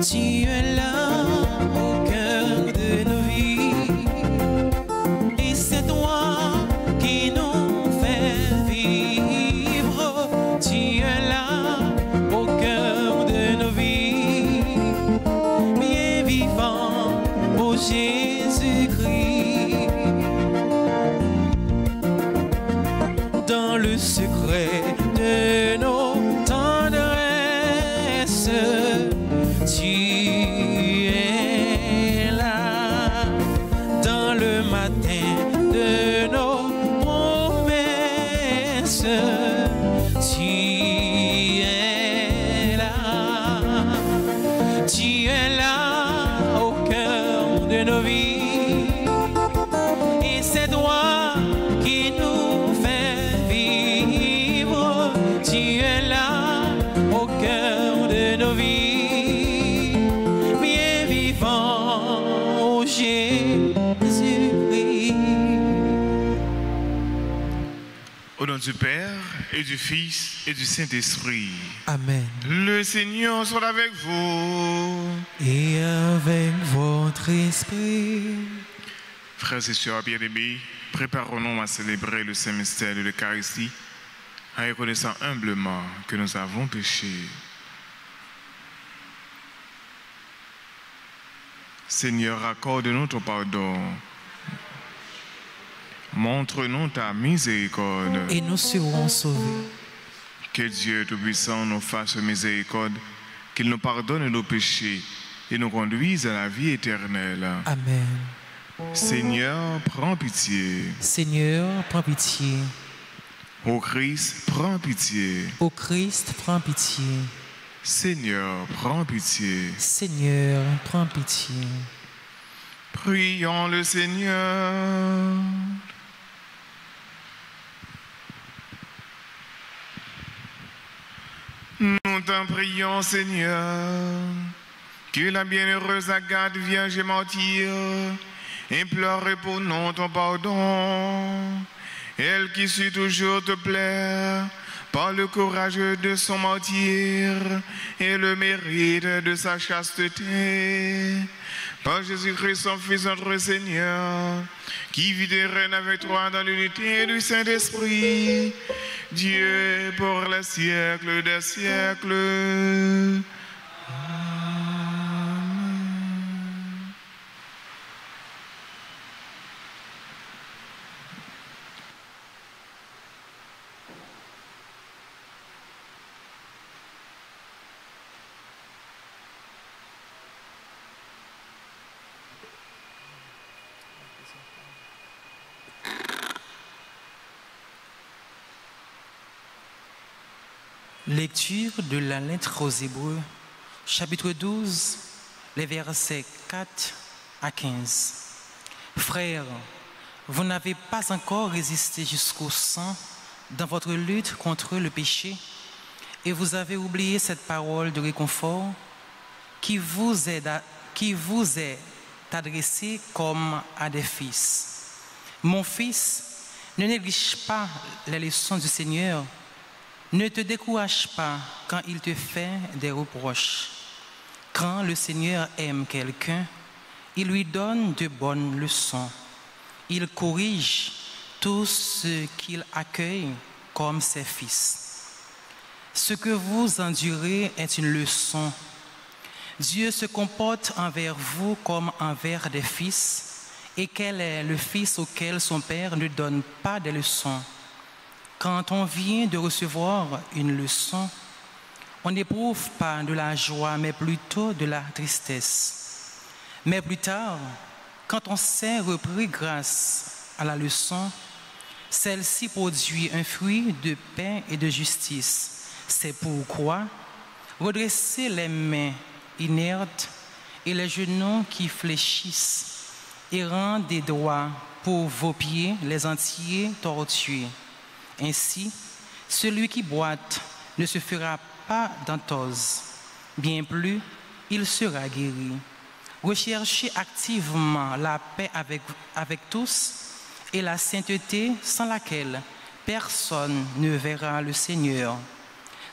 Tu es là au cœur de nos vies. Et c'est toi qui nous fais vivre. Tu es là au cœur de nos vies. Bien vivant, ô Jésus-Christ. Dans le secret de nos tendresses, tu es là. Dans le matin de nos promesses, tu es là. Tu es là au cœur de nos vies. Et c'est toi qui nous fais vivre. Tu es là au cœur de nos vies. Bien vivant, ô Jésus-Christ. Au nom du Père et du Fils et du Saint-Esprit. Amen. Le Seigneur soit avec vous. Et avec votre esprit. Frères et sœurs bien-aimés, préparons-nous à célébrer le Saint Mystère de l'Eucharistie en reconnaissant humblement que nous avons péché. Seigneur, accorde-nous ton pardon. Montre-nous ta miséricorde. Et nous serons sauvés. Que Dieu Tout-Puissant nous fasse miséricorde, qu'il nous pardonne nos péchés et nous conduise à la vie éternelle. Amen. Seigneur, prends pitié. Seigneur, prends pitié. Ô Christ, prends pitié. Ô Christ, prends pitié. Seigneur, prends pitié. Seigneur, prends pitié. Prions le Seigneur. Nous t'en prions, Seigneur, que la bienheureuse Agathe, Vierge et martyre, implore pour nous ton pardon. Elle qui sut toujours te plaire par le courage de son martyr et le mérite de sa chasteté. Par Jésus-Christ, son Fils, notre Seigneur, qui vit et règne avec toi dans l'unité du Saint-Esprit, Dieu pour les siècles des siècles. Lecture de la lettre aux Hébreux, chapitre 12, les versets 4 à 15. Frères, vous n'avez pas encore résisté jusqu'au sang dans votre lutte contre le péché et vous avez oublié cette parole de réconfort qui vous est adressée comme à des fils. Mon fils, ne néglige pas les leçons du Seigneur. Ne te décourage pas quand il te fait des reproches. Quand le Seigneur aime quelqu'un, il lui donne de bonnes leçons. Il corrige tous ceux qu'il accueille comme ses fils. Ce que vous endurez est une leçon. Dieu se comporte envers vous comme envers des fils. Et quel est le fils auquel son père ne donne pas des leçons? Quand on vient de recevoir une leçon, on n'éprouve pas de la joie, mais plutôt de la tristesse. Mais plus tard, quand on s'est repris grâce à la leçon, celle-ci produit un fruit de paix et de justice. C'est pourquoi redressez les mains inertes et les genoux qui fléchissent et rendez droit pour vos pieds les entiers tortueux. Ainsi, celui qui boite ne se fera pas d'entorse, bien plus, il sera guéri. Recherchez activement la paix avec tous et la sainteté sans laquelle personne ne verra le Seigneur.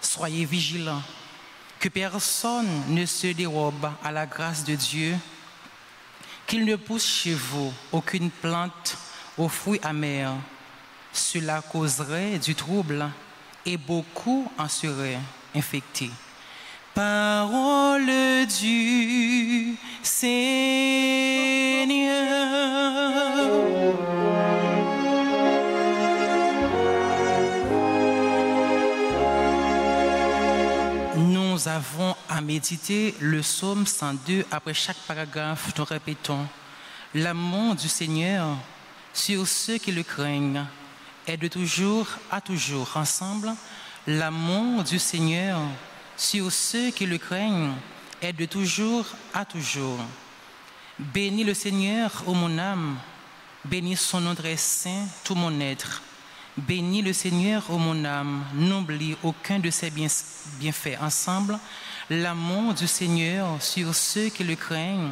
Soyez vigilants, Que personne ne se dérobe à la grâce de Dieu, qu'il ne pousse chez vous aucune plante aux fruits amers. Cela causerait du trouble et beaucoup en seraient infectés. Parole du Seigneur. Nous avons à méditer le psaume 102. Après chaque paragraphe, nous répétons: l'amour du Seigneur sur ceux qui le craignent est de toujours à toujours. Ensemble, l'amour du Seigneur sur ceux qui le craignent est de toujours à toujours. Bénis le Seigneur, ô mon âme, bénis son nom très saint, tout mon être. Bénis le Seigneur, ô mon âme, n'oublie aucun de ses bienfaits. Ensemble, l'amour du Seigneur sur ceux qui le craignent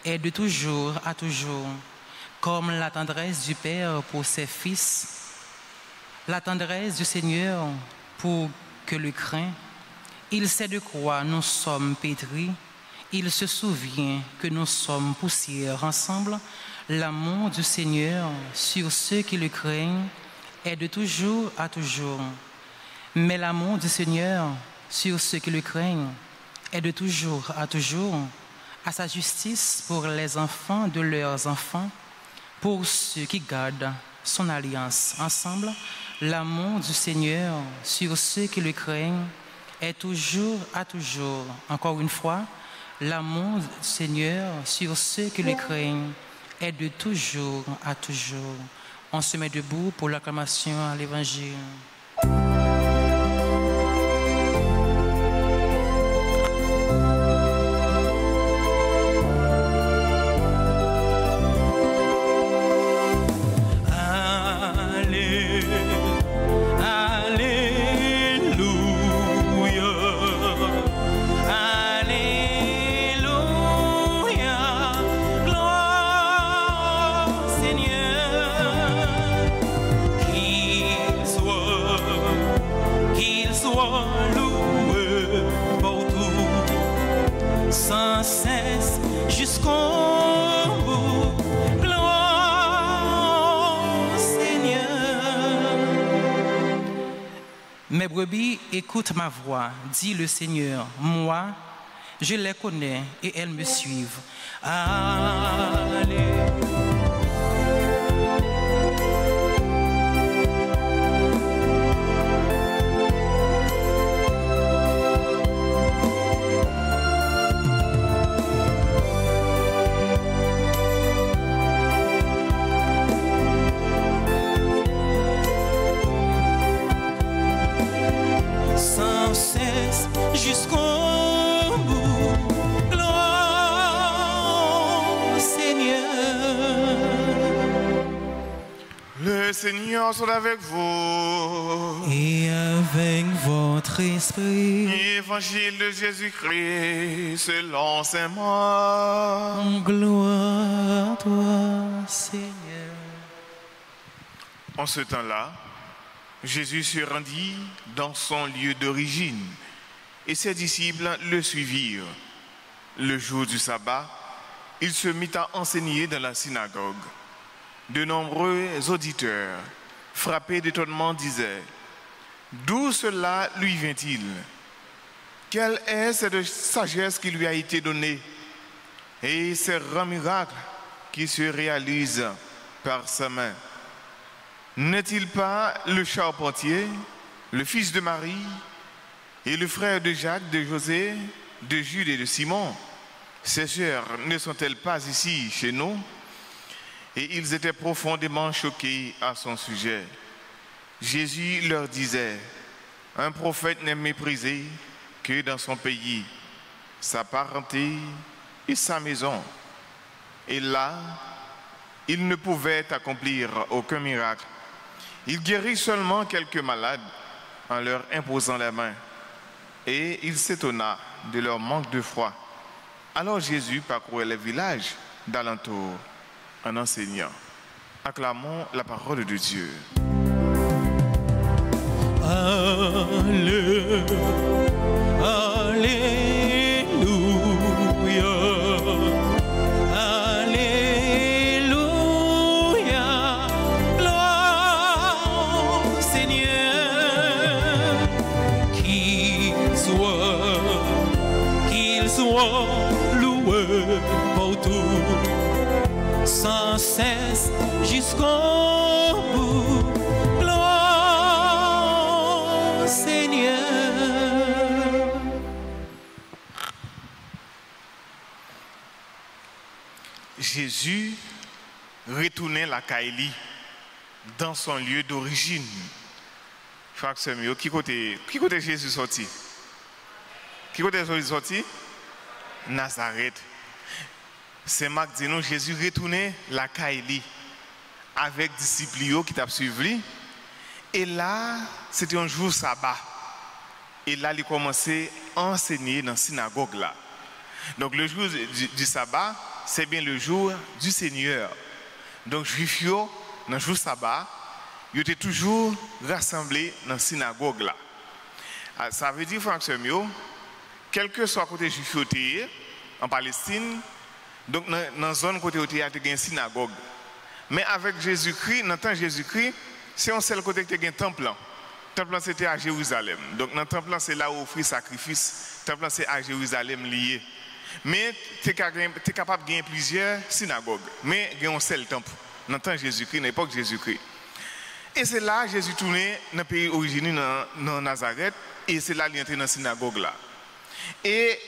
est de toujours à toujours. Comme la tendresse du Père pour ses fils, la tendresse du Seigneur pour que le craint. Il sait de quoi nous sommes pétris, il se souvient que nous sommes poussière. Ensemble, l'amour du Seigneur sur ceux qui le craignent est de toujours à toujours. Mais l'amour du Seigneur sur ceux qui le craignent est de toujours à toujours, à sa justice pour les enfants de leurs enfants, pour ceux qui gardent son alliance. Ensemble, l'amour du Seigneur sur ceux qui le craignent est toujours à toujours. Encore une fois, l'amour du Seigneur sur ceux qui le craignent est de toujours à toujours. On se met debout pour l'acclamation à l'Évangile. Sans cesse jusqu'au bout, gloire Seigneur. Mes brebis écoutent ma voix, dit le Seigneur. Moi, je les connais et elles me suivent. Alléluia. Jusqu'au bout, gloire Seigneur. Le Seigneur soit avec vous. Et avec votre esprit. Évangile de Jésus-Christ selon saint Marc. Gloire à toi, Seigneur. En ce temps-là, Jésus se rendit dans son lieu d'origine et ses disciples le suivirent. Le jour du sabbat, il se mit à enseigner dans la synagogue. De nombreux auditeurs, frappés d'étonnement, disaient: d'où cela lui vient-il? Quelle est cette sagesse qui lui a été donnée et ces grands miracles qui se réalisent par sa main? N'est-il pas le charpentier, le fils de Marie et le frère de Jacques, de José, de Jude et de Simon? Ses sœurs ne sont-elles pas ici chez nous? Et ils étaient profondément choqués à son sujet. Jésus leur disait: un prophète n'est méprisé que dans son pays, sa parenté et sa maison. Et là, il ne pouvait accomplir aucun miracle. Il guérit seulement quelques malades en leur imposant la main. Et il s'étonna de leur manque de foi. Alors Jésus parcourait les villages d'alentour en enseignant. Acclamons la parole de Dieu. Alléluia. Sans cesse jusqu'au bout, gloire Seigneur. Jésus retournait la Kaili dans son lieu d'origine. Qui côté Jésus sorti? Qui côté Jésus sorti? Nazareth. C'est Marc dit nous, Jésus retournait la Kaili avec disciples qui t'a suivi. Et là, c'était un jour sabbat. Et là, il commençait à enseigner dans la synagogue là. Donc le jour du sabbat, c'est bien le jour du Seigneur. Donc Juifs, dans le jour sabbat, ils étaient toujours rassemblés dans la synagogue là. Ça veut dire, frères et sœurs, quel que soit côté Juif en Palestine, donc dans la zone côté où il y a une synagogue. Mais avec Jésus-Christ, dans le temps de Jésus-Christ, c'est un seul côté qui a un temple. Le temple c'était à Jérusalem. Donc dans le temple c'est là où on offre sacrifice. Le temple c'est à Jérusalem lié. Mais tu es capable de gagner plusieurs synagogues. Mais il y a un seul temple. Dans le temps de Jésus-Christ, dans l'époque de Jésus-Christ. Et c'est là que Jésus tournait dans le pays originaire, dans Nazareth. Et c'est là qu'il était dans la synagogue là. Et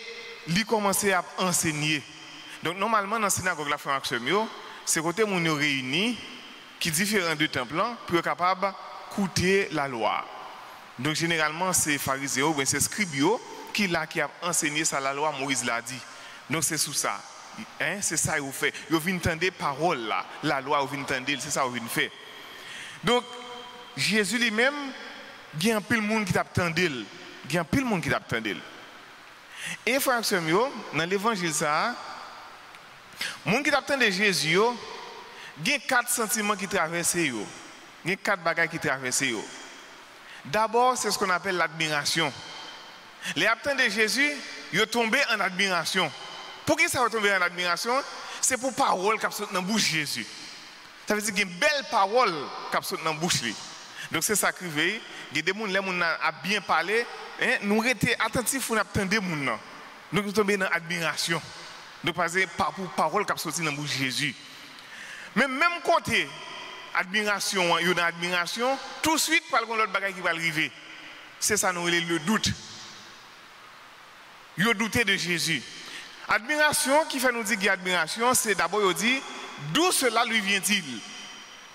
il commençait à enseigner. Donc normalement dans la synagogue là, frère Maximio, c'est côté où nous réunis qui différents de temples pour être capable d'écouter la loi. Donc généralement c'est pharisiens ou c'est scribes qui a enseigné ça la loi Moïse l'a dit. Donc c'est sous ça. Hein? C'est ça qu'ils fait. Ils viennent entendre parole là, la loi ils viennent entendre, c'est ça qu'ils viennent faire. Donc Jésus lui-même, il y a un pile monde qui t'attendait. Il y a un pile monde qui t'attendait. Et frère Maximio, dans l'évangile ça, monde qui t'attendait Jésus, il y a 4 sentiments qui traversent. Il y a 4 bagages qui traversent. D'abord, c'est ce qu'on appelle l'admiration. Les habitants de Jésus, ils sont tombés en admiration. Pour qui ça va tomber en admiration? C'est pour parole qui sont dans la bouche de Jésus. Ça veut dire qu'il y a une belle parole qui sont dans la bouche. Donc c'est ça qui veut. Il y a des gens qui ont bien parlé. Nous sommes attentifs pour attendre des gens. Donc nous sommes tombés dans l'admiration. Donc pour parole qui sont dans la bouche de Jésus. Mais même côté admiration, il y a une admiration, tout de suite, par contre, l'autre bagage qui va arriver. C'est ça, nous, le doute. Il y a douté de Jésus. Admiration, qui fait nous dire qu'il y a admiration, c'est d'abord, il dit, d'où cela lui vient-il?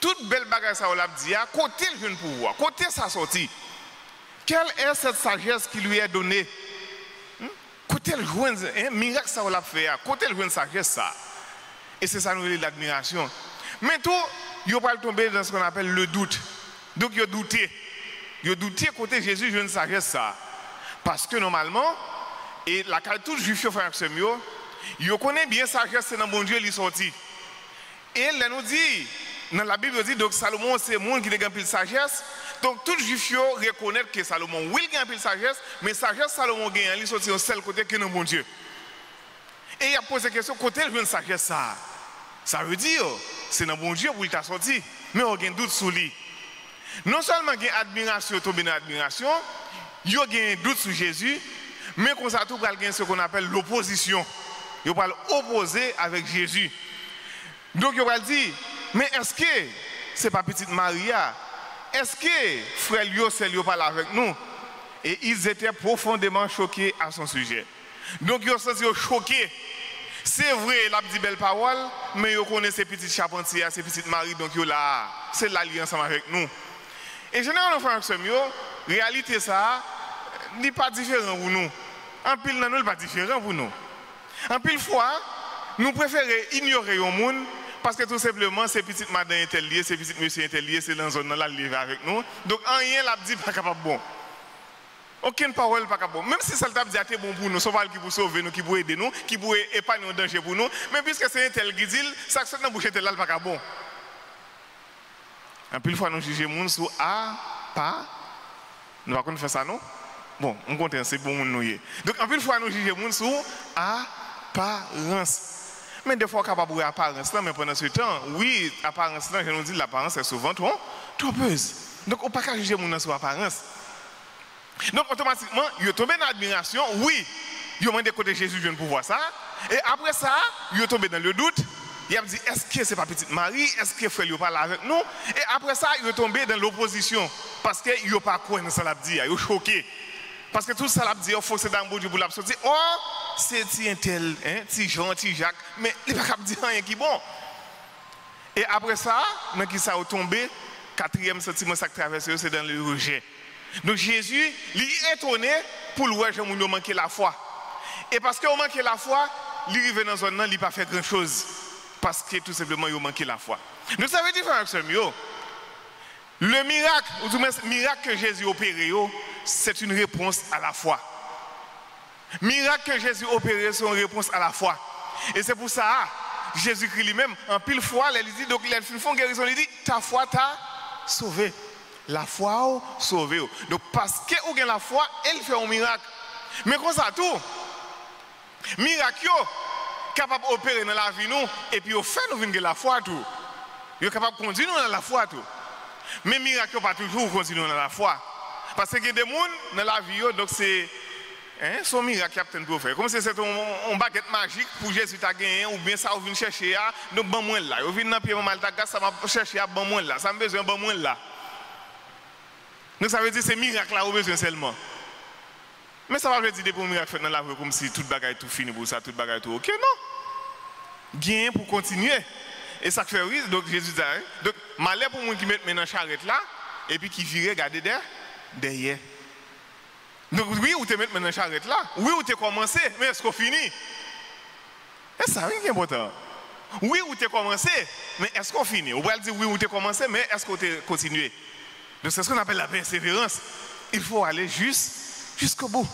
Toute belle bagage, ça, on l'a dit, côté le jeune pouvoir, côté sa sortie. Quelle est cette sagesse qui lui est donnée? Côté le jeune, miracle, ça, on l'a fait, côté le jeune sagesse, ça. Et c'est ça, nous, l'admiration. Mais tout, il ne va pas tomber dans ce qu'on appelle le doute. Donc, il a douté. Il a douté côté Jésus, je ne sagesse ça. Parce que normalement, et la carte tout juif, frère Semio, il connaît bien sagesse, c'est dans bon Dieu, il est sorti. Et il nous dit, dans la Bible, il dit, donc Salomon, c'est le monde qui a gagné de sagesse. Donc, tout juif reconnaît que Salomon, oui, il a gagné de sagesse, mais sagesse, Salomon gagne, il est sorti au seul côté que dans bon Dieu. Et il a posé la question, côté le jeune sagesse ça. Ça veut dire, c'est dans bon Dieu pour il t'a sorti, mais on a un doute sur lui. Non seulement il y a admiration, tomber dans l'admiration, il y a un doute sur Jésus, mais qu'on ça tout il y a ce qu'on appelle l'opposition. Il va opposer avec Jésus. Donc il va dire, mais est-ce que c'est pas petite Maria? Est-ce que frère Lio, c'est Lio parle avec nous? Et ils étaient profondément choqués à son sujet. Donc ils ont senti choqués. C'est vrai, il a dit belle parole, mais ils connaissent ces petites charpentières, ces petites maries, donc ils là, c'est l'alliance ensemble avec nous. Et généralement, frère Semio, réalité ça, n'est pas différent pour nous. En pile, non, n'est pas différent pour nous. En pile fois, nous préférons ignorer au monde parce que tout simplement, ces petites madames étaient liées, ces petites messieurs étaient liés, c'est dans la zone là, liés avec nous. Donc, rien l'a dit pas capable bon. Aucune parole pas capable. Même si ça t'a dit c'est bon pour nous, ça va qui pour sauver nous, qui pour aider nous, qui pour épargner un danger pour nous, mais puisque c'est un tel qui dit, ça que dans bouche tel là pas bon. En plus fois nous juger monde sur pas nous pas faire ça non. Bon, on compte, c'est bon nous. Donc, en plus, fois, nous jugeons les gens sur apparence. Mais des fois, capable de apparence, mais pendant ce temps, oui, apparence, je nous dis l'apparence est souvent trompeuse. Donc, on ne peut pas juger les gens sur apparence. Donc, automatiquement, ils tombent dans l'admiration, oui, ils ont des côtés de Jésus, je ne peux voir ça. Et après ça, ils tombent dans le doute. Ils ont dit, est-ce que ce n'est pas petite Marie? Est-ce que frère n'est pas là avec nous? Et après ça, ils sont tombés dans l'opposition. Parce qu'ils n'ont pas quoi dans ça l'a dit, ils sont choqués. Parce que tout ça l'a dit, il faut que c'est dans le bout du bout de sortir. Oh, c'est un tel, petit Jean, petit Jacques, mais il n'y a pas dire rien qui est bon. Et après ça, dans qui ça a tombé, quatrième sentiment ça traverse, c'est dans le rejet. Donc Jésus, il est étonné pour le rejet, il a manqué la foi. Et parce qu'il a manqué la foi, il arrive dans zone, il n'a pas fait grand-chose. Parce que tout simplement, il a manqué la foi. Donc ça veut dire, le miracle, ou du moins le miracle que Jésus a opéré, c'est une réponse à la foi. Miracle que Jésus a opéré, c'est une réponse à la foi. Et c'est pour ça, Jésus-Christ lui-même, en pile fois, il dit, donc il a fait une guérison, il dit, ta foi t'a sauvé. La foi a sauvé. Donc parce que vous avez la foi, elle fait un miracle. Mais comme ça tout, miracle, capable d'opérer dans la vie, nous, et puis au fait, nous venons de la foi tout. Vous êtes capable de continuer dans la foi tout. Mais miracle, pas toujours continuer dans la foi. Parce que il y a des gens dans la vie, donc c'est son miracle capitaine pour faire. Comme si c'est une baguette magique pour Jésus t'a gagné, ou bien ça, vous venez chercher, donc bon moins là. Vous venez dans le pied, ça m'a cherché à bon moins là. Ça me besoin de bon moins là. Donc ça veut dire que c'est miracle là, vous besoin seulement. Mais ça va veut dire pour miracle fait dans la vie comme si toute bagaille tout fini pour ça, toute bagaille tout ok, non. Gain pour continuer. Et ça fait oui, donc Jésus dit, donc malheur pour moi qui met maintenant charrette là, et puis qui vire regarder derrière. Donc oui, vous te mettez maintenant charrette là, oui, vous te commencé, mais est-ce qu'on finit? Et ça, c'est important. Oui, vous te commencé, mais est-ce qu'on finit? On va dire oui, vous te commencé, mais est-ce qu'on te continué? Donc c'est ce qu'on appelle la persévérance. Il faut aller jusqu'au bout.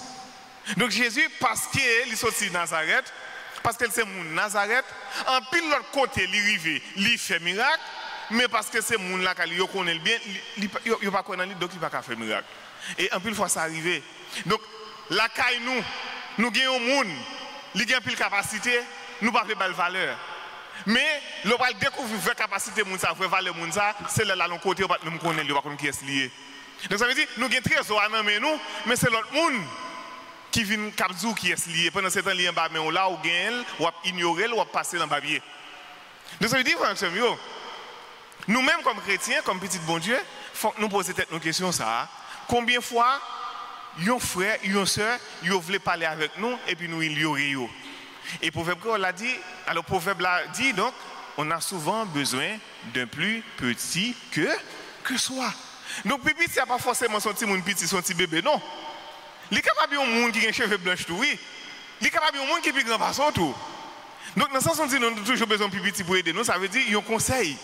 Donc Jésus, parce qu'il est sorti de Nazareth, parce que c'est mon Nazareth, en pile l'autre côté, il arrive, il fait miracle, mais parce que c'est mon là qu'il connaît bien, il ne pas connaître, donc il ne peut pas faire miracle. Et en pile fois ça arrive. Donc la caille nous gagnons monde, il gagne pile capacité, nous pas de belle valeur. Mais le va découvrir vraie capacité moun ça, vraie valeur moun ça, c'est là l'autre côté, on pas nous connaître, on pas qui est lié. Donc ça veut dire nous gagnons trésor à nous, mais c'est l'autre monde qui vient capzou qui est lié. Pendant ce temps lié en bas mais on là ou gagne, ou ignorer, ou passer dans papier. Donc ça veut dire nous-mêmes comme chrétiens, comme petit bon Dieu, faut nous poser nos questions ça. Combien de fois un frère, une soeur, ils veulent parler avec nous et puis nous ignorons. Et le proverbe l'a dit, alors le proverbe l'a dit, donc, on a souvent besoin d'un plus petit que soi. Donc, petit, ce n'est pas forcément son petit bébé, non. Il est capable de un monde qui a des cheveux blancs, tout, oui. Il est capable de un monde qui a plus grand façon, tout. Donc, dans le sens où on dit, nous avons toujours besoin d'un petit pour aider nous, ça veut dire, il y a un conseil.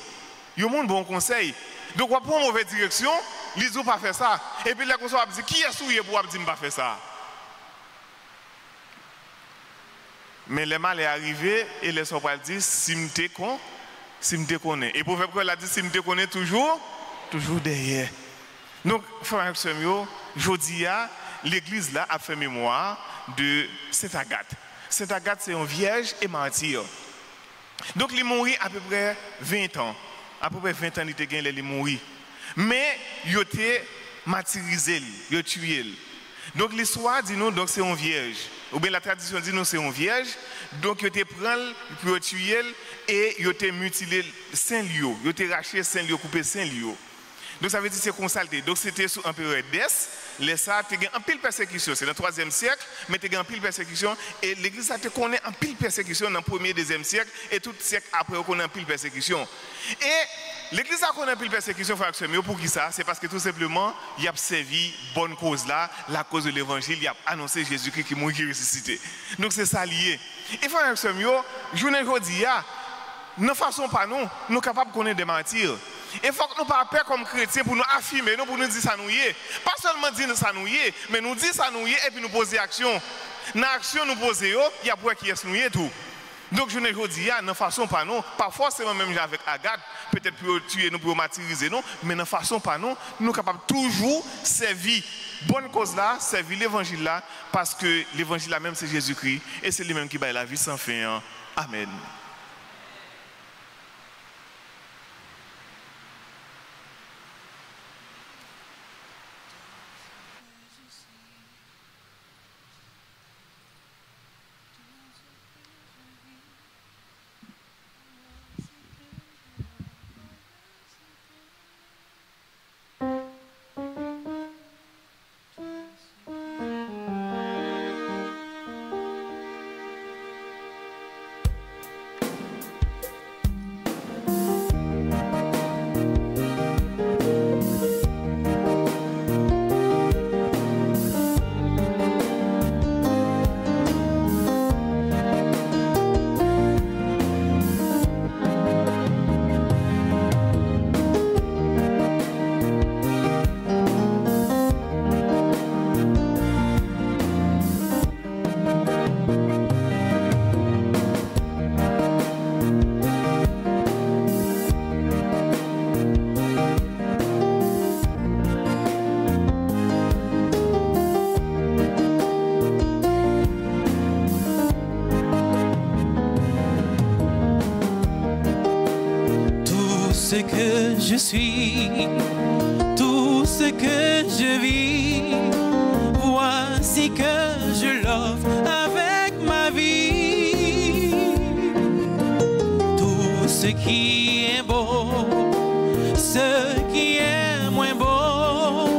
Il y a un monde bon conseil. Donc, on prend une mauvaise direction, ils n'ont pas fait ça. Et puis, là, on va dire, qui est souillé pour dire, pas faire ça? Mais le mal est arrivé et les gens vont dire si me connais. Et pour faire quoi, il a dit si me connais toujours derrière. Donc, frère et sœur, je dis l'église là a fait mémoire de Sainte Agathe. Sainte Agathe, c'est une vierge et martyr. Donc, il est mort à peu près 20 ans. À peu près 20 ans, il était gagné, il est mort. Mais il a été martyrisé, il a tué. Donc l'histoire dit nous donc c'est une vierge. Ou bien la tradition dit nous c'est une vierge. Donc il te prend pour tuer et il te mutilé saint lieu, il te raché saint lieu, coupé saint lieu. Donc ça veut dire c'est consalté. Donc c'était sous empereur Dès, les ça tu as en pile persécution, c'est dans le 3e siècle, mais tu as en pile persécution et l'église ça te connaît en pile persécution dans le 1er 2e siècle et tout siècle après on connaît en pile persécution. Et l'église a connu un pile persécution pour qui ça? C'est parce que tout simplement, il a servi bonne cause là, la cause de l'évangile, il a annoncé Jésus-Christ qui est mort, qui est ressuscité. Donc c'est ça lié. Et frère et sœur, journée aujourd'hui, ne façons pas nous sommes capables de connaître des martyrs. Il faut que nous ne pas peur comme chrétiens pour nous affirmer, pour nous dire ça nous y est. Pas seulement dire ça nous y est, mais nous dire ça nous y est et puis nous poser action. Dans l'action nous poser, il y a pour qui est nous y est tout. Donc je ne dis pas, de façon pas non, pas forcément même avec Agathe, peut-être pour tuer nous, pour martyriser nous, mais de façon pas non, nous sommes capables toujours servir bonne cause là, servir l'évangile là, parce que l'évangile là même c'est Jésus-Christ, et c'est lui-même qui bat la vie sans fin. Amen. Ce que je suis, tout ce que je vis, voici que je l'offre avec ma vie. Tout ce qui est beau, ce qui est moins beau,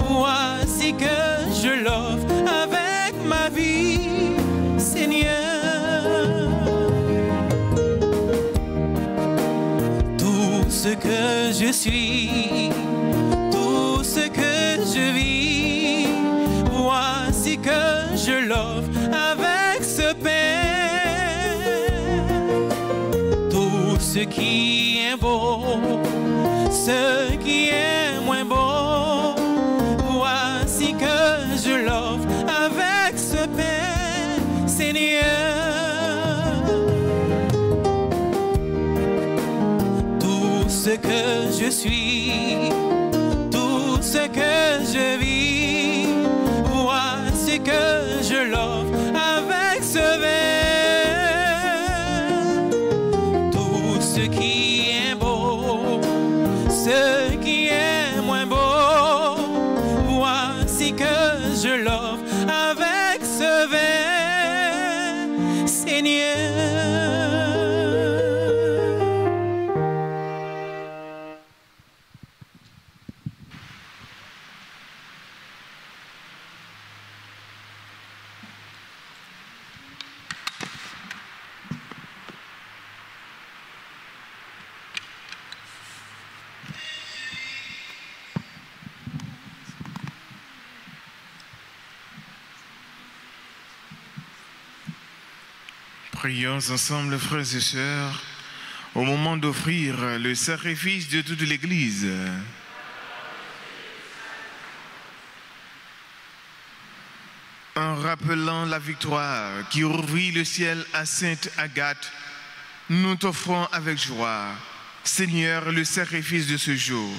voici que je l'offre avec ma vie, Seigneur. Ce que je suis, tout ce que je vis, voici que je l'offre avec ce pain. Tout ce qui est beau, ce qui est moins beau, voici que je l'offre avec ce pain, Seigneur. Ce que je suis, tout ce que je vis, voici que je l'offre avec ce verre. Tout ce qui est beau, ce qui est moins beau, voici que je l'offre avec ce verre, Seigneur. Prions ensemble, frères et sœurs, au moment d'offrir le sacrifice de toute l'Église. En rappelant la victoire qui ouvrit le ciel à Sainte Agathe, nous t'offrons avec joie, Seigneur, le sacrifice de ce jour.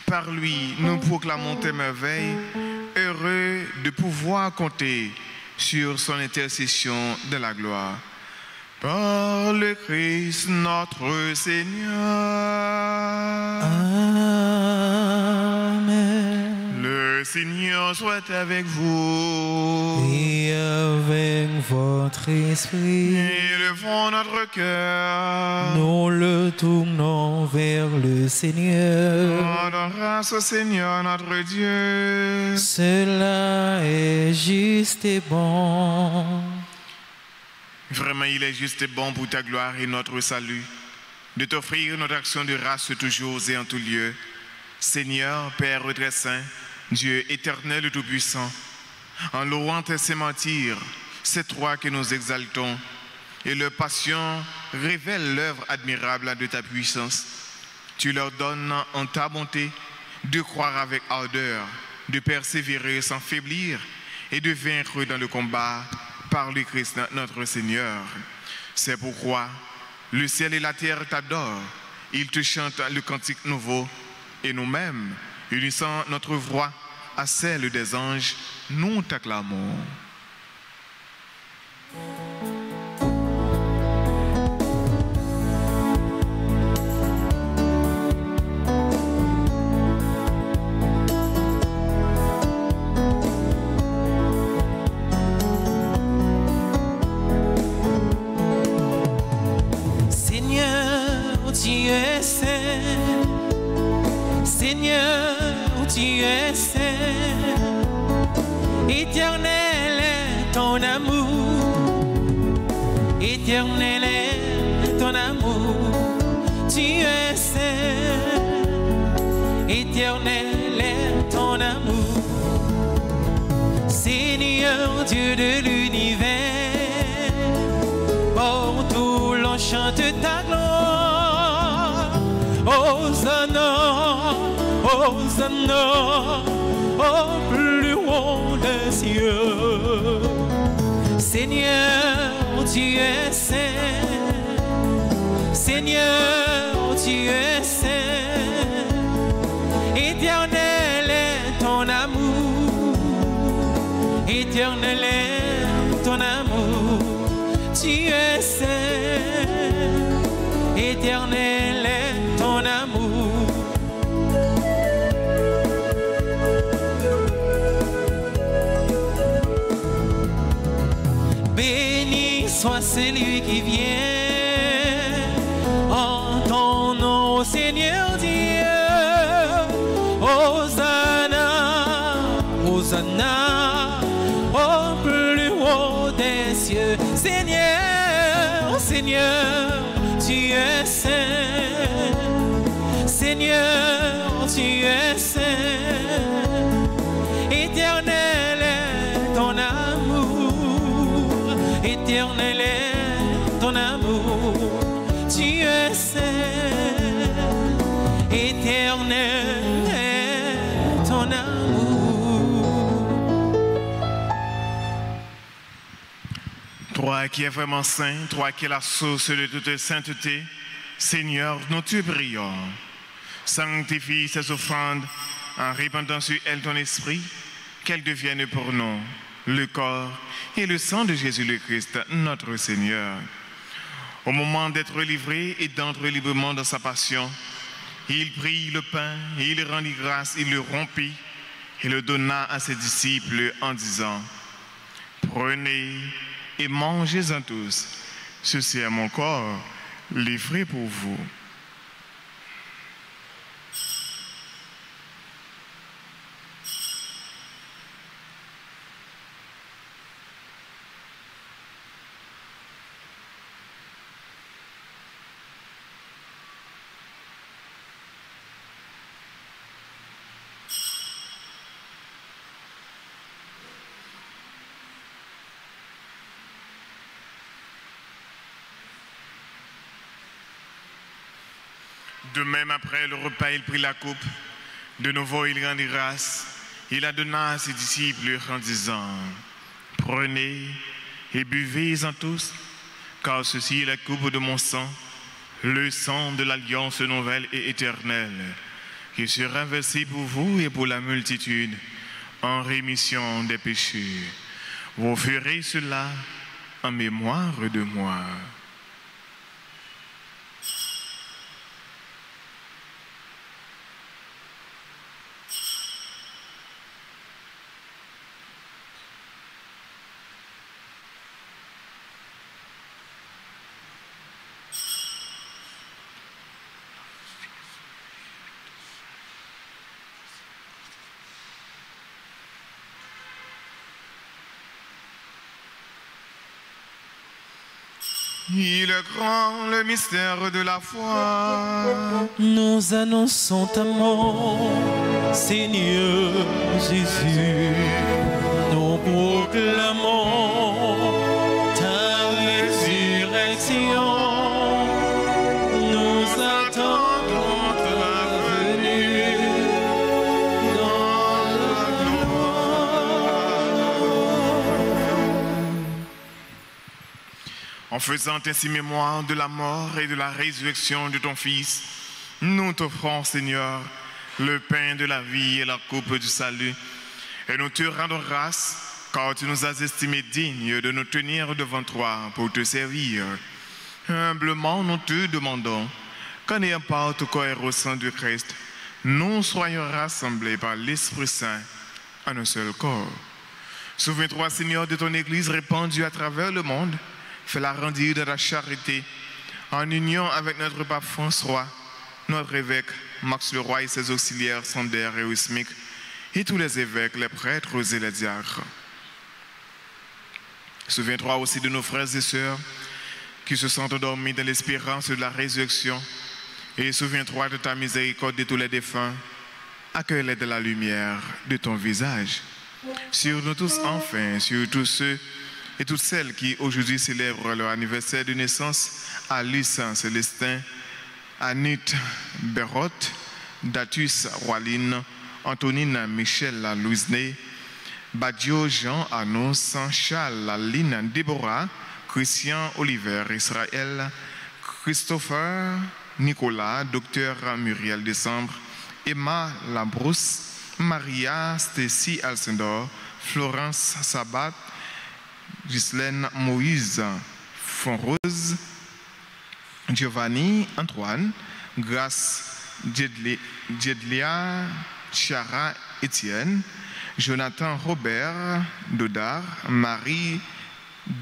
Par lui, nous proclamons tes merveilles, heureux de pouvoir compter sur son intercession de la gloire. Par le Christ notre Seigneur. Amen. Le Seigneur soit avec vous. Et avec votre esprit. Élevons notre cœur. Nous le tournons vers le Seigneur. Rendons grâce au Seigneur notre Dieu. Cela est juste et bon. Vraiment, il est juste et bon pour ta gloire et notre salut de t'offrir notre action de grâce toujours et en tout lieu. Seigneur, Père très saint, Dieu éternel et tout-puissant, en louant tes saints martyrs, c'est toi que nous exaltons, et leur passion révèle l'œuvre admirable de ta puissance. Tu leur donnes en ta bonté de croire avec ardeur, de persévérer sans faiblir et de vaincre dans le combat par le Christ notre Seigneur. C'est pourquoi le ciel et la terre t'adorent. Ils te chantent le cantique nouveau. Et nous-mêmes, unissant notre voix à celle des anges, nous t'acclamons. Seigneur, tu es saint, éternel est ton amour, éternel est ton amour, tu es saint, éternel est ton amour, Seigneur Dieu de l'univers, partout l'on chante ta gloire, Hosanna, Hosanna, au plus haut des cieux. Seigneur, tu es saint. Seigneur, tu es saint. Éternel est ton amour. Éternel est ton amour. Tu es saint. Éternel est ton amour. Béni soit celui qui vient en ton nom, Seigneur Dieu. Hosanna, Hosanna, au plus haut des cieux. Seigneur, Seigneur, tu es saint. Seigneur, tu es saint. Éternel est ton amour. Éternel est ton amour. Tu es saint. Éternel est ton amour. Toi qui es vraiment saint, toi qui es la source de toute sainteté, Seigneur, nous te prions. Sanctifie ces offrandes en répandant sur elles ton esprit, qu'elles deviennent pour nous le corps et le sang de Jésus le Christ, notre Seigneur. Au moment d'être livré et d'entrer librement dans sa passion, il prit le pain, il rendit grâce, il le rompit et le donna à ses disciples en disant: prenez et mangez-en tous, ceci est mon corps, livré pour vous. De même, après le repas, il prit la coupe. De nouveau, il rendit grâce. Il la donna à ses disciples en disant: prenez et buvez-en tous, car ceci est la coupe de mon sang, le sang de l'alliance nouvelle et éternelle, qui sera versé pour vous et pour la multitude en rémission des péchés. Vous ferez cela en mémoire de moi. Il est grand le mystère de la foi. Nous annonçons ta mort, Seigneur Jésus. Nous proclamons ta résurrection. Nous attendons ta venue dans la gloire. En faisant ainsi mémoire de la mort et de la résurrection de ton Fils, nous t'offrons, Seigneur, le pain de la vie et la coupe du salut. Et nous te rendons grâce, car tu nous as estimés dignes de nous tenir devant toi pour te servir. Humblement, nous te demandons qu'en ayant part au corps et au sang de Christ, nous soyons rassemblés par l'Esprit Saint en un seul corps. Souviens-toi, Seigneur, de ton Église répandue à travers le monde. Fais-la grandir de la charité, en union avec notre pape François, notre évêque Max Leroy et ses auxiliaires Sander et Wismic, et tous les évêques, les prêtres et les diacres. Souviens-toi aussi de nos frères et sœurs qui se sont endormis dans l'espérance de la résurrection, et souviens-toi de ta miséricorde de tous les défunts. Accueille-les de la lumière de ton visage. Sur nous tous, enfin, sur tous ceux et toutes celles qui aujourd'hui célèbrent leur anniversaire de naissance, Alice Célestin, Anit Berot, Datus Roaline, Antonine Michel Louisney, Badio Jean Anos, Charles Aline Déborah, Christian Oliver Israël, Christopher Nicolas, Docteur Muriel Décembre, Emma Labrousse, Maria Stacy Alcindor, Florence Sabat, Ghislaine Moïse Fonrose, Giovanni Antoine, Grace Jedlia Chara Étienne, Jonathan Robert Dodard, Marie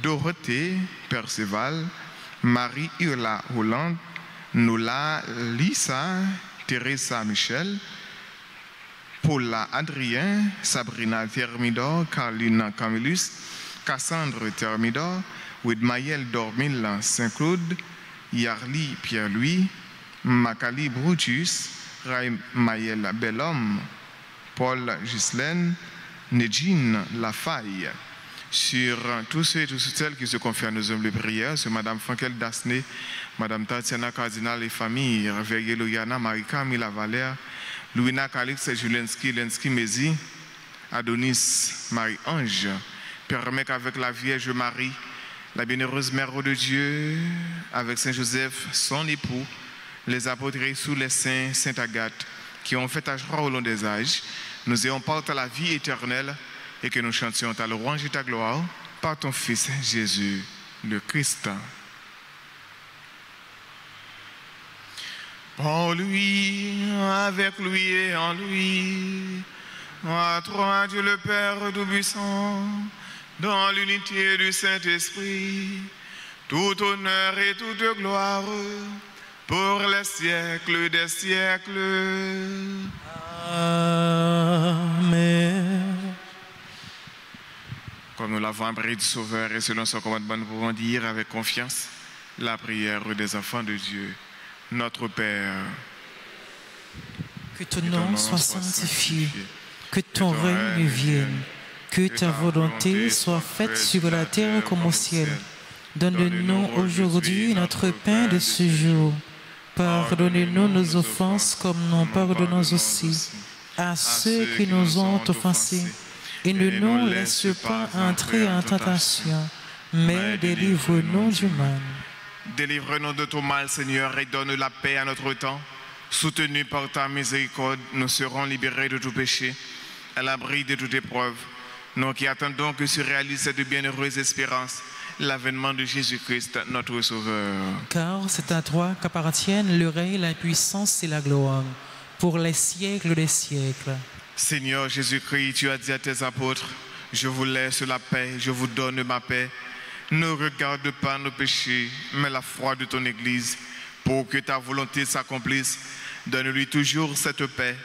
Dorothée Perceval, Marie Urla Hollande, Nola Lisa, Teresa Michel, Paula Adrien, Sabrina Thermidor, Carlina Camillus, Cassandre Thermidor, Widmayel Dormil Saint-Claude, Yarli Pierre-Louis, Macali Brutus, Raymaël Bellhomme, Paul Ghislaine, Nedjine Lafaille. Sur tous ceux et toutes celles qui se confient à nos humbles prières, sur Madame Frankel Dasné, Madame Tatiana Cardinal et famille, Réveillé Loyana, Marie-Camille Valère, Louina Calix, Julensky, Lensky Mézi, Adonis, Marie-Ange, permet qu'avec la Vierge Marie, la bienheureuse Mère de Dieu, avec Saint Joseph, son époux, les apôtres sous les saints, Sainte Agathe, qui ont fait ta joie au long des âges, nous ayons part à la vie éternelle et que nous chantions ta louange et ta gloire par ton Fils Jésus, le Christ. En lui, avec lui et en lui, à toi Dieu le Père Tout-Puissant, dans l'unité du Saint-Esprit, tout honneur et toute gloire pour les siècles des siècles. Amen. Comme nous l'avons appris du Sauveur et selon son commandement, nous pouvons dire avec confiance la prière des enfants de Dieu. Notre Père, que ton nom soit sanctifié, que ton règne vienne, que ta volonté soit faite sur la terre comme au ciel. Donne-nous aujourd'hui notre pain de ce jour. Pardonnez-nous nos offenses comme nous pardonnons aussi à ceux qui nous ont offensés. Et ne nous laisse pas entrer en tentation, mais délivre-nous du mal. Délivre-nous de tout mal, Seigneur, et donne la paix à notre temps. Soutenus par ta miséricorde, nous serons libérés de tout péché, à l'abri de toute épreuve. Nous qui attendons que se réalise cette bienheureuse espérance, l'avènement de Jésus-Christ, notre Sauveur. Car c'est à toi qu'appartiennent le règne, la puissance et la gloire, pour les siècles des siècles. Seigneur Jésus-Christ, tu as dit à tes apôtres, je vous laisse la paix, je vous donne ma paix. Ne regarde pas nos péchés, mais la foi de ton Église, pour que ta volonté s'accomplisse. Donne-lui toujours cette paix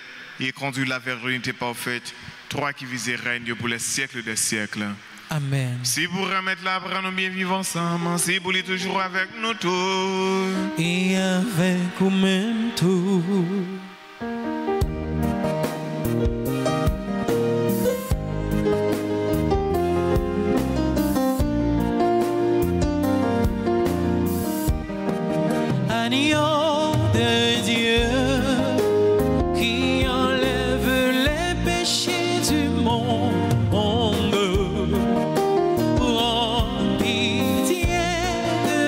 et conduis-la vers l'unité parfaite, toi qui vis et règnes pour les siècles des siècles. Amen. Si vous remettez là, nous bien vivre ensemble, si vous êtes toujours avec nous tous. Et avec vous-même tous. Agneau de Dieu qui enlève les péchés du monde, prends pitié de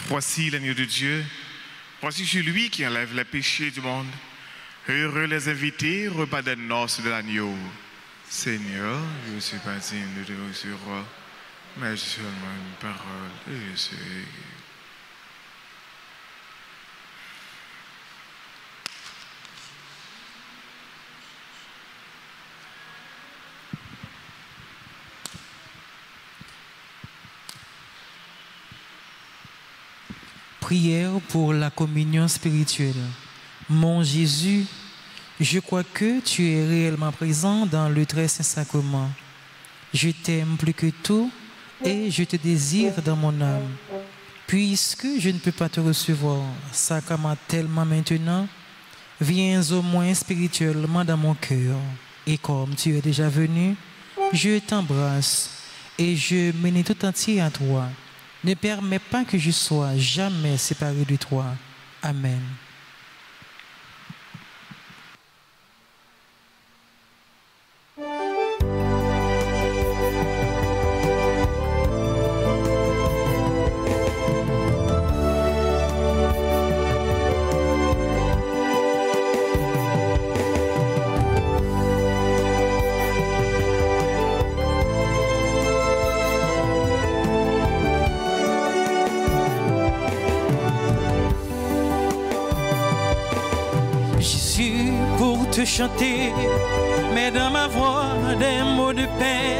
Voici l'agneau de Dieu. Voici celui qui enlève les péchés du monde. Heureux les invités, repas des noces de l'agneau. Seigneur, je ne suis pas digne de te recevoir, mais seulement une parole et c'est... Prière pour la communion spirituelle. Mon Jésus, je crois que tu es réellement présent dans le très saint sacrement. Je t'aime plus que tout et je te désire dans mon âme. Puisque je ne peux pas te recevoir sacramentellement maintenant, viens au moins spirituellement dans mon cœur. Et comme tu es déjà venu, je t'embrasse et je m'unis tout entier à toi. Ne permets pas que je sois jamais séparé de toi. Amen. Chanter, mais dans ma voix des mots de paix,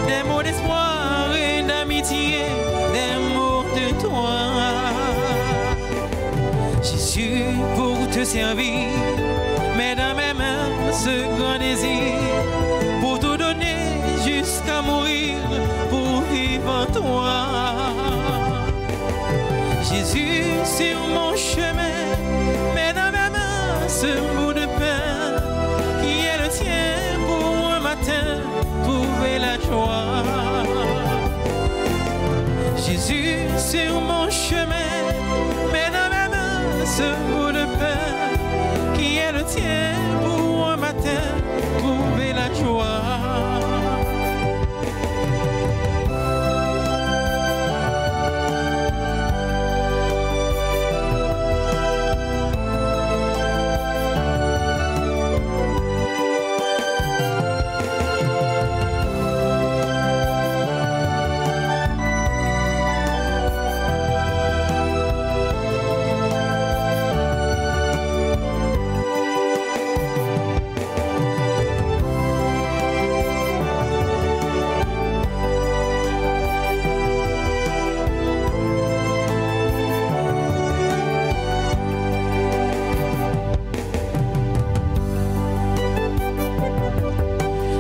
des mots d'espoir et d'amitié, des mots de toi. Jésus, pour te servir, mais dans mes mains ce grand désir, pour tout donner jusqu'à mourir, pour vivre en toi. Jésus, sur mon chemin, mais dans mes mains ce bout de pain, trouver la joie. Jésus sur mon chemin, mais dans mes mains ce bout de pain qui est le tien pour un matin trouver la joie.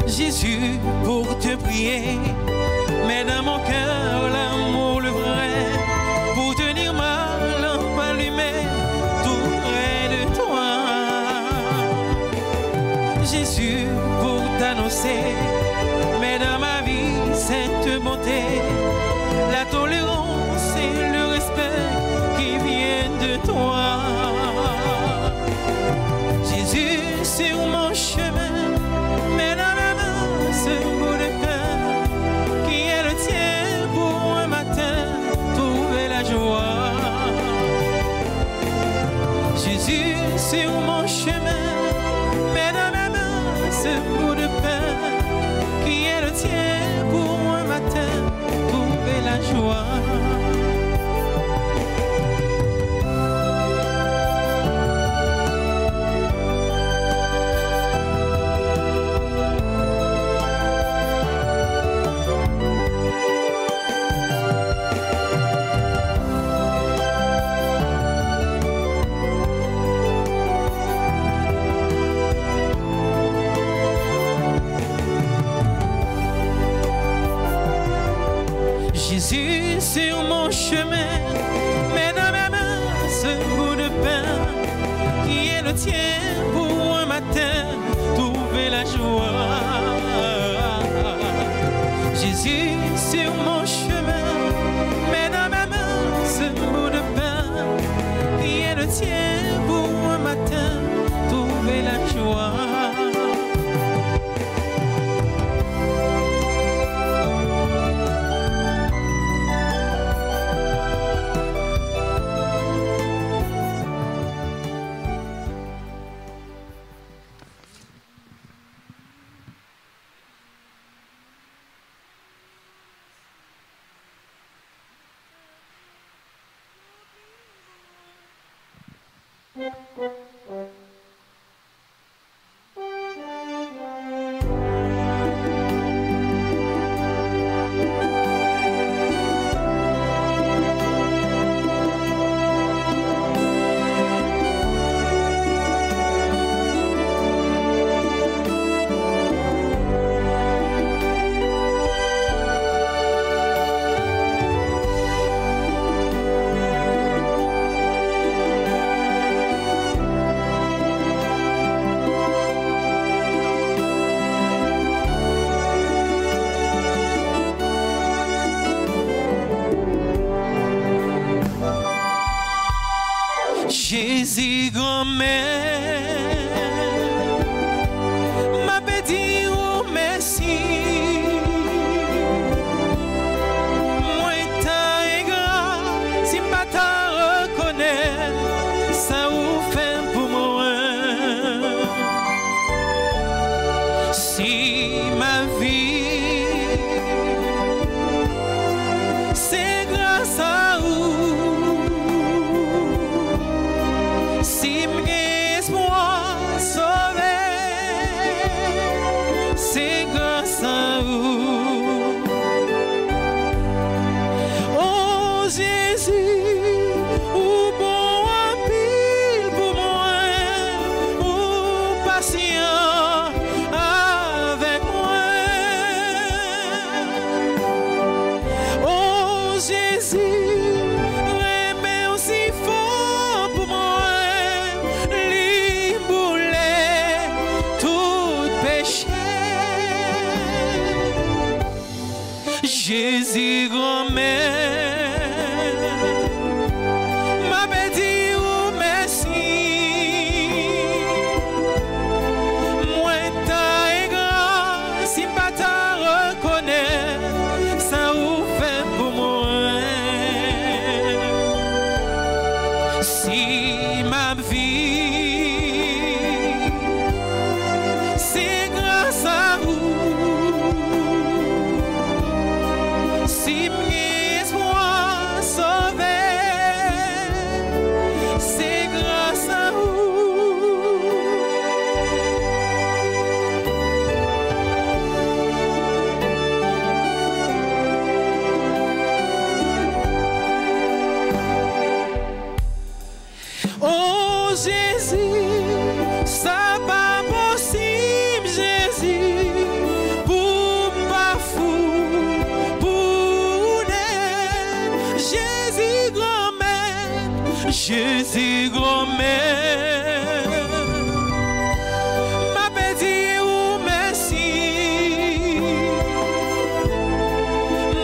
Jésus, pour te prier, mais dans mon cœur l'amour le vrai, pour tenir ma lampe allumée tout près de toi. Jésus, pour t'annoncer, mais dans ma vie cette bonté, la tolérance et le respect qui viennent de toi. Jésus, sur mon chemin, mais dans ce bout de pain qui est le tien pour un matin trouver la joie. Jésus sur mon chemin, mais dans mes mains ce bout de pain qui est le tien pour un matin trouver la joie. Jésus sur mon chemin, mais dans mes mains ce bout de pain qui est le tien pour un matin trouver la joie. Jésus sur mon chemin, mais dans mes mains ce bout de pain qui est le tien pour un matin trouver la joie. Jésus grand-mère m'a dit oh merci. Moi t'as égard si pas t'as reconnaît ça ou fait pour moi. Si ma vie c'est grâce à vous. Si m'espoir sauvé, c'est grâce à vous. Oh Jésus, ou bon en pile pour moi, ou patient avec moi. Oh Jésus. Jésus grand-mère m'a dit oh merci. Moi t'as grand si pas t'as reconnaît ça ou fait pour moi. Si ma vie c'est grâce à vous. Si m'espoir sauvé, c'est grâce à vous. Oh Jésus, ça pas possible Jésus, pour pas fou. Jésus grand-mère, Jésus grand-mère, m'a dit ou merci.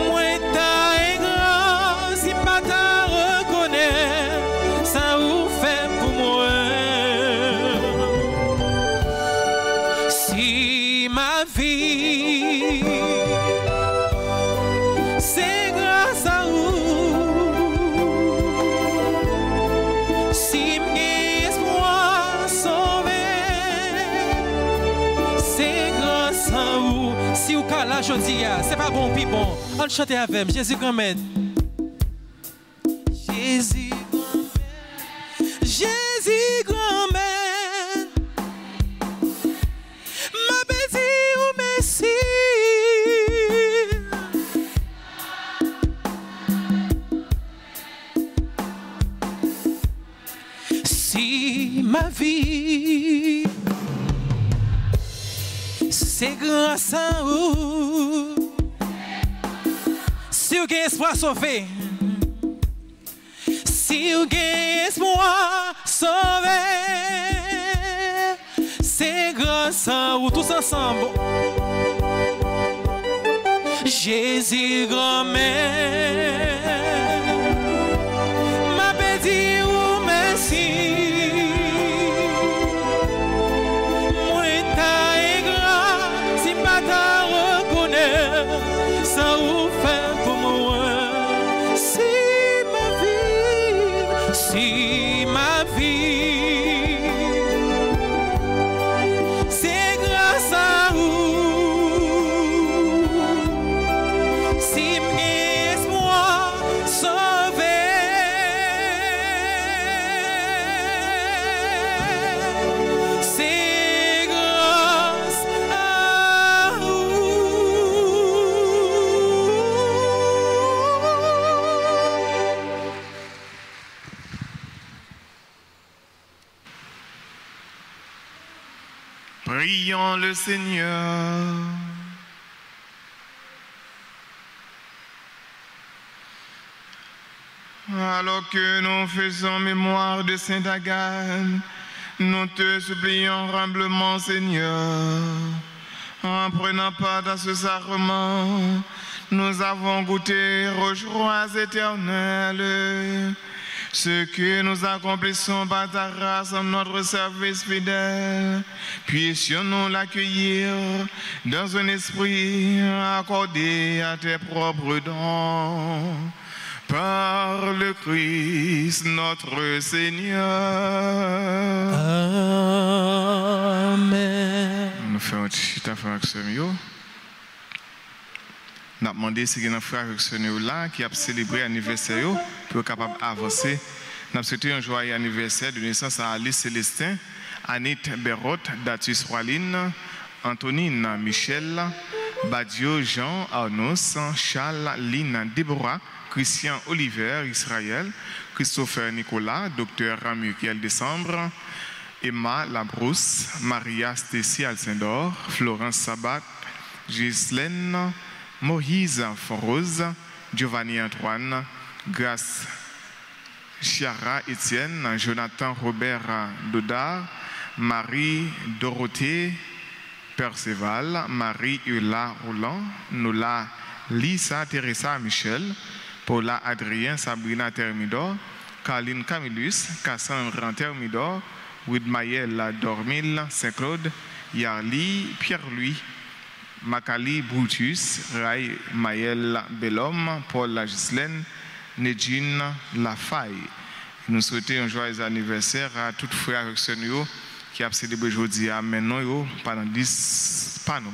Moi t'as grand, si pas t'as reconnaît, ça ou fait pour moi. Si ma vie, c'est grâce à vous. Si m'espoir sauvé, c'est grâce à vous. Si vous êtes là, je dis, c'est pas bon, puis bon. On chante avec Jésus grand-mère. Jésus grand-mère, Jésus grand-mère, m'a béni ou merci. Si ma vie c'est grâce à vous. Si vous avez espoir sauvé, si vous avez espoir sauvé, c'est grâce à vous. Tous ensemble. Jésus grand-mère m'a béni ou merci. Ça vous fait pour moi. Si ma vie, c'est grâce à vous. Si m'espoir sauvé, Prions le Seigneur. Alors que nous faisons mémoire de Saint Agathe, nous te supplions humblement, Seigneur. En prenant part à ce sacrement, nous avons goûté aux joies éternelles. Ce que nous accomplissons par ta grâce en notre service fidèle, puissions-nous l'accueillir dans un esprit accordé à tes propres dons. Par le Christ notre Seigneur. Amen. Nous faisons un petit affaire avec ce mieux. Nous avons demandé si il y a un frère avec ce là qui a célébré l'anniversaire pour être capable d'avancer. Nous avons souhaité un joyeux anniversaire de naissance à Alice Célestin, Anit Berot, Datus Roaline, Antonine Michel, Badio Jean Arnos, Charles Lynn Déborah, Christian Oliver Israël, Christopher Nicolas, Dr. Muriel Décembre, Emma Labrousse, Maria Stécie Alcindor, Florence Sabat, Ghislaine, Moïse Forose, Giovanni Antoine, Grace Chiara Étienne, Jonathan Robert Dodard, Marie Dorothée Perceval, Marie Eula Roland, Nola Lisa Teresa Michel, Paula Adrien Sabrina Thermidor, Caroline Camillus, Cassandre Thermidor, Widmayel Dormil Saint-Claude, Yarli Pierre-Louis, Macali Brutus, Ray Maël Bellhomme, Paul Lagislaine, Nedjine Lafaille. Nous souhaitons un joyeux anniversaire à tous les frères et sœurs qui ont célébré aujourd'hui à maintenant pendant 10 panneaux.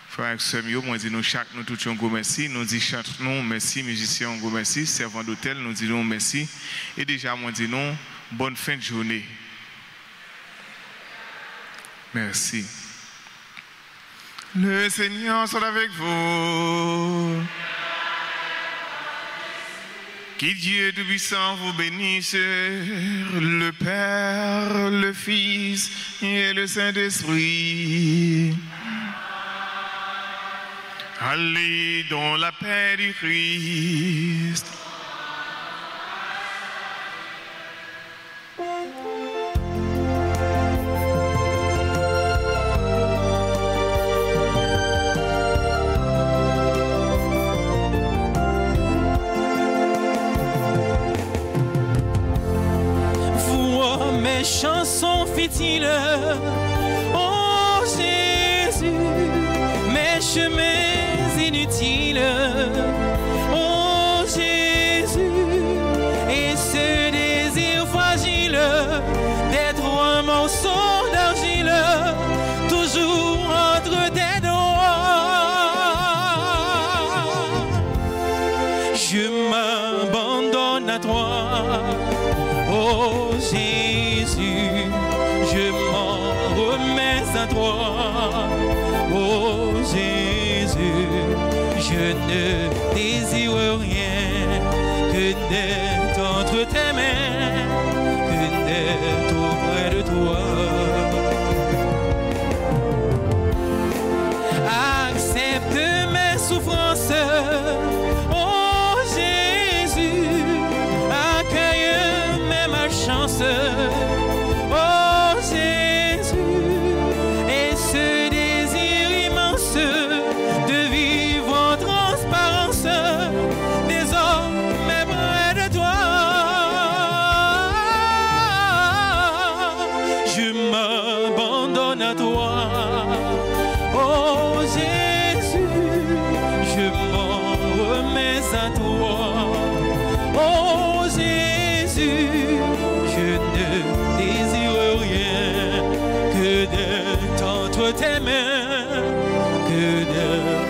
Frères et sœurs, moi dis nous chaque nous tous un gros merci, nous dis chaque nous merci musiciens un gros merci, servants d'hôtel nous disons merci et déjà moi dis nous bonne fin de journée. Merci. Le Seigneur soit avec vous. Que Dieu Tout-Puissant vous bénisse, le Père, le Fils et le Saint-Esprit. Allez dans la paix du Christ. Chansons futiles, oh Jésus, mes chemins inutiles, oh Jésus, et ce désir fragile d'être un morceau d'argile, toujours entre tes doigts. Je m'abandonne à toi, oh Jésus, je m'en remets à toi. Oh Jésus, je ne désire rien que d'être entre tes mains, que d'être auprès de toi. Accepte mes souffrances, oh Jésus, accueille mes malchances. Oh Jésus, et ce désir immense de vivre en transparence, désormais près de toi. Je m'abandonne à toi. Oh Jésus, je m'en remets à toi. Oh Jésus, je ne désire rien que d'être entre tes mains, que d'être